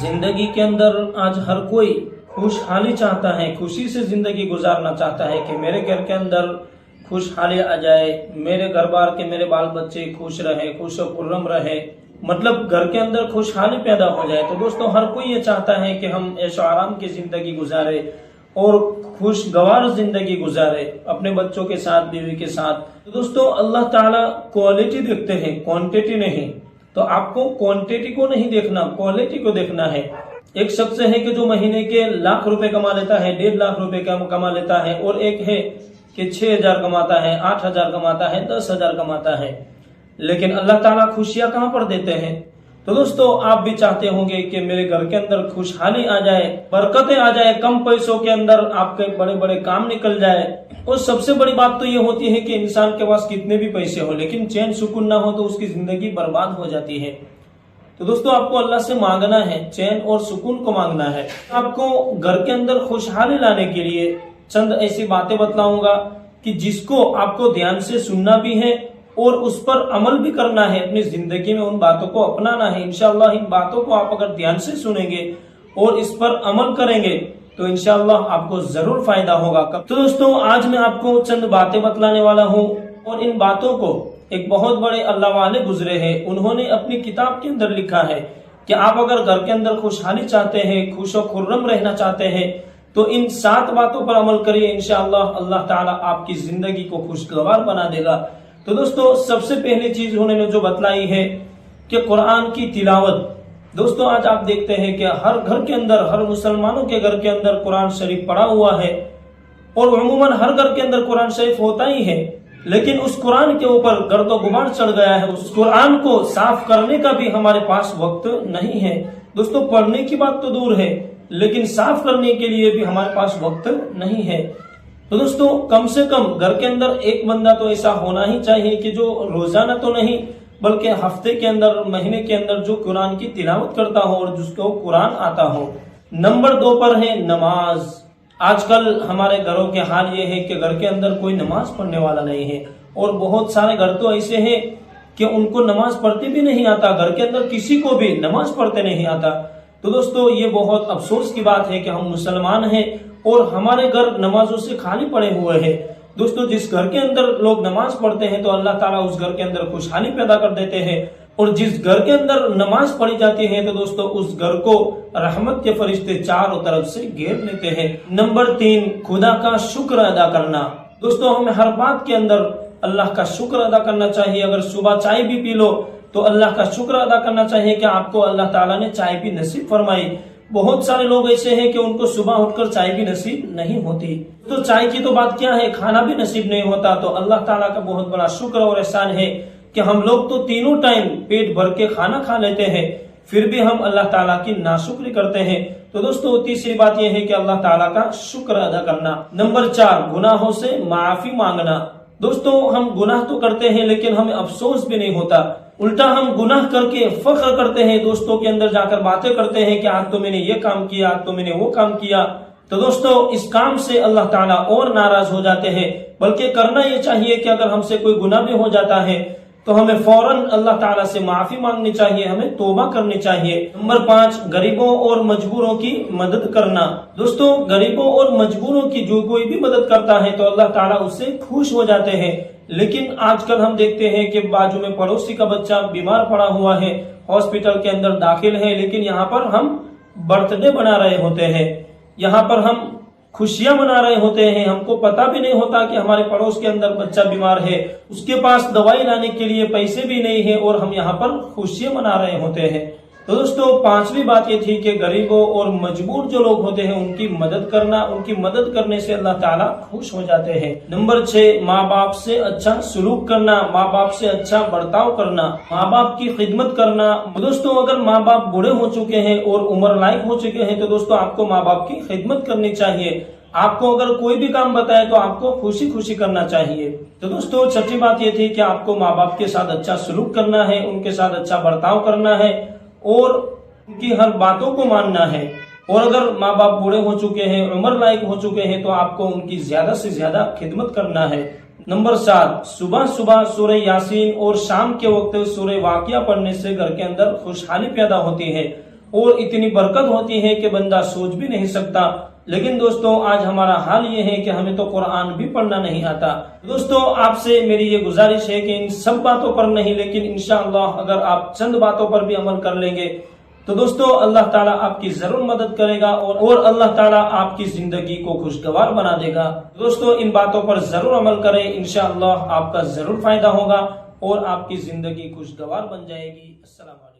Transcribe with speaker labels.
Speaker 1: जिंदगी के अंदर आज हर कोई खुशहाली चाहता है, खुशी से जिंदगी गुजारना चाहता है कि मेरे घर के अंदर खुशहाली आ जाए, मेरे घर बार के मेरे बाल बच्चे खुश रहे, खुश और खुर्रम रहे, मतलब घर के अंदर खुशहाली पैदा हो जाए। तो दोस्तों हर कोई ये चाहता है कि हम ऐशो आराम की जिंदगी गुजारे और खुशगवार जिंदगी गुजारे अपने बच्चों के साथ, बीवी के साथ। तो दोस्तों अल्लाह ताला क्वालिटी देखते हैं, क्वांटिटी नहीं। तो आपको क्वांटिटी को नहीं देखना, क्वालिटी को देखना है। एक शख्स है कि जो महीने के लाख रुपए कमा लेता है, 1.5 लाख रुपए कमा लेता है, और एक है कि 6,000 कमाता है, 8,000 कमाता है, 10,000 कमाता है। लेकिन अल्लाह ताला खुशियां कहां पर देते हैं? तो दोस्तों आप भी चाहते होंगे कि मेरे घर के अंदर खुशहाली आ जाए, बरकतें आ जाए, कम पैसों के अंदर आपके बड़े बड़े काम निकल जाए। और सबसे बड़ी बात तो ये होती है कि इंसान के पास कितने भी पैसे हो लेकिन चैन सुकून ना हो तो उसकी जिंदगी बर्बाद हो जाती है। तो दोस्तों आपको अल्लाह से मांगना है, चैन और सुकून को मांगना है। आपको घर के अंदर खुशहाली लाने के लिए चंद ऐसी बातें बतलाऊंगा कि जिसको आपको ध्यान से सुनना भी है और उस पर अमल भी करना है, अपनी जिंदगी में उन बातों को अपनाना है। इंशाअल्लाह इन बातों को आप अगर ध्यान से सुनेंगे और इस पर अमल करेंगे तो इंशाअल्लाह आपको जरूर फायदा होगा। तो दोस्तों आज मैं आपको चंद बातें बतलाने वाला हूँ और इन बातों को एक बहुत बड़े अल्लाह वाले गुजरे हैं, उन्होंने अपनी किताब के अंदर लिखा है कि आप अगर घर के अंदर खुशहाली चाहते हैं, खुश और खुर्रम रहना चाहते हैं तो इन 7 बातों पर अमल करिए। इंशाअल्लाह अल्लाह ताला आपकी जिंदगी को खुशगवार बना देगा। तो दोस्तों सबसे पहली चीज उन्होंने जो बतलाई है कि कुरान की तिलावत। दोस्तों आज आप देखते हैं कि हर घर के अंदर, हर मुसलमानों के घर के अंदर कुरान शरीफ पड़ा हुआ है और उमूमन हर घर के अंदर कुरान शरीफ होता ही है, लेकिन उस कुरान के ऊपर गर्दो गुबार चढ़ गया है। उस कुरान को साफ करने का भी हमारे पास वक्त नहीं है। दोस्तों पढ़ने की बात तो दूर है लेकिन साफ करने के लिए भी हमारे पास वक्त नहीं है। तो दोस्तों कम से कम घर के अंदर एक बंदा तो ऐसा होना ही चाहिए कि जो रोजाना तो नहीं बल्कि हफ्ते के अंदर, महीने के अंदर जो कुरान की तिलावत करता हो और जिसको कुरान आता हो। नंबर 2 पर है नमाज। आजकल हमारे घरों के हाल ये है कि घर के अंदर कोई नमाज पढ़ने वाला नहीं है और बहुत सारे घर तो ऐसे हैं कि उनको नमाज पढ़ते भी नहीं आता, घर के अंदर किसी को भी नमाज पढ़ते नहीं आता। तो दोस्तों ये बहुत अफसोस की बात है कि हम मुसलमान हैं और हमारे घर नमाजों से खाली पड़े हुए हैं। दोस्तों जिस घर के अंदर लोग नमाज पढ़ते हैं तो अल्लाह ताला उस घर के अंदर खुशहाली पैदा कर देते हैं, और जिस घर के अंदर नमाज पढ़ी जाती है तो दोस्तों उस घर को रहमत के फरिश्ते चारों तरफ से घेर लेते हैं। नंबर 3 खुदा का शुक्र अदा करना। दोस्तों हमें हर बात के अंदर अल्लाह का शुक्र अदा करना चाहिए। अगर सुबह चाय भी पी लो तो अल्लाह का शुक्र अदा करना चाहिए कि आपको अल्लाह ताला ने चाय भी नसीब फरमाई। बहुत सारे लोग ऐसे हैं कि उनको सुबह उठकर चाय भी नसीब नहीं होती। तो चाय की तो बात क्या है, खाना भी नसीब नहीं होता। तो अल्लाह ताला का बहुत बड़ा शुक्र और एहसान है कि हम लोग तो तीनों टाइम पेट भर के खाना खा लेते हैं, फिर भी हम अल्लाह ताला की नाशुक्री करते हैं। तो दोस्तों तीसरी बात यह है कि अल्लाह ताला का शुक्र अदा करना। नंबर 4 गुनाहों से माफी मांगना। दोस्तों हम गुनाह तो करते हैं लेकिन हमें अफसोस भी नहीं होता, उल्टा हम गुनाह करके फख्र करते हैं, दोस्तों के अंदर जाकर बातें करते हैं कि आज तो मैंने ये काम किया, आज तो मैंने वो काम किया। तो दोस्तों इस काम से अल्लाह ताला और नाराज हो जाते हैं। बल्कि करना ये चाहिए कि अगर हमसे कोई गुनाह भी हो जाता है तो हमें फौरन अल्लाह ताला से माफी मांगनी चाहिए, हमें तौबा करनी चाहिए। नंबर 5 गरीबों और मजबूरों की मदद करना। दोस्तों गरीबों और मजबूरों की जो कोई भी मदद करता है तो अल्लाह ताला उससे खुश हो जाते हैं। लेकिन आजकल हम देखते हैं कि बाजू में पड़ोसी का बच्चा बीमार पड़ा हुआ है, हॉस्पिटल के अंदर दाखिल है, लेकिन यहाँ पर हम बर्थडे बना रहे होते हैं, यहाँ पर हम खुशियां मना रहे होते हैं। हमको पता भी नहीं होता कि हमारे पड़ोस के अंदर बच्चा बीमार है, उसके पास दवाई लाने के लिए पैसे भी नहीं है और हम यहाँ पर खुशियां मना रहे होते हैं। तो दोस्तों 5वीं बात ये थी कि गरीबों और मजबूर जो लोग होते हैं उनकी मदद करना। उनकी मदद करने से अल्लाह ताला खुश हो जाते हैं। नंबर 6 माँ बाप से अच्छा सलूक करना, माँ बाप से अच्छा बर्ताव करना, माँ बाप की खिदमत करना। दोस्तों अगर माँ बाप बूढ़े हो चुके हैं और उम्र लायक हो चुके हैं तो दोस्तों आपको माँ बाप की खिदमत करनी चाहिए। आपको अगर कोई भी काम बताए तो आपको खुशी खुशी करना चाहिए। तो दोस्तों 6ठी बात ये थी कि आपको माँ बाप के साथ अच्छा सलूक करना है, उनके साथ अच्छा बर्ताव करना है और उनकी हर बातों को मानना है। और अगर माँ बाप बूढ़े हो चुके हैं, उम्र लायक हो चुके हैं तो आपको उनकी ज्यादा से ज्यादा खिदमत करना है। नंबर 7 सुबह सुबह सूरह यासीन और शाम के वक्त सूरह वाकिया पढ़ने से घर के अंदर खुशहाली पैदा होती है اور اتنی برکت ہوتی ہے کہ بندہ سوچ بھی نہیں سکتا. لیکن دوستوں آج ہمارا حال یہ ہے کہ ہمیں تو قرآن بھی پڑھنا نہیں آتا. دوستوں آپ سے میری یہ گزارش ہے کہ ان سب باتوں پر نہیں لیکن انشاءاللہ اگر آپ چند باتوں پر بھی عمل کر لیں گے تو دوستوں اللہ تعالیٰ آپ کی ضرور مدد کرے گا اور اللہ تعالیٰ آپ کی زندگی کو خوشگوار بنا دے گا. دوستوں ان باتوں پر ضرور عمل کریں، انشاءاللہ آپ کا ضرور فائدہ ہوگا اور آپ کی زندگی خوشگوار بن جائے گی. السلام علیکم.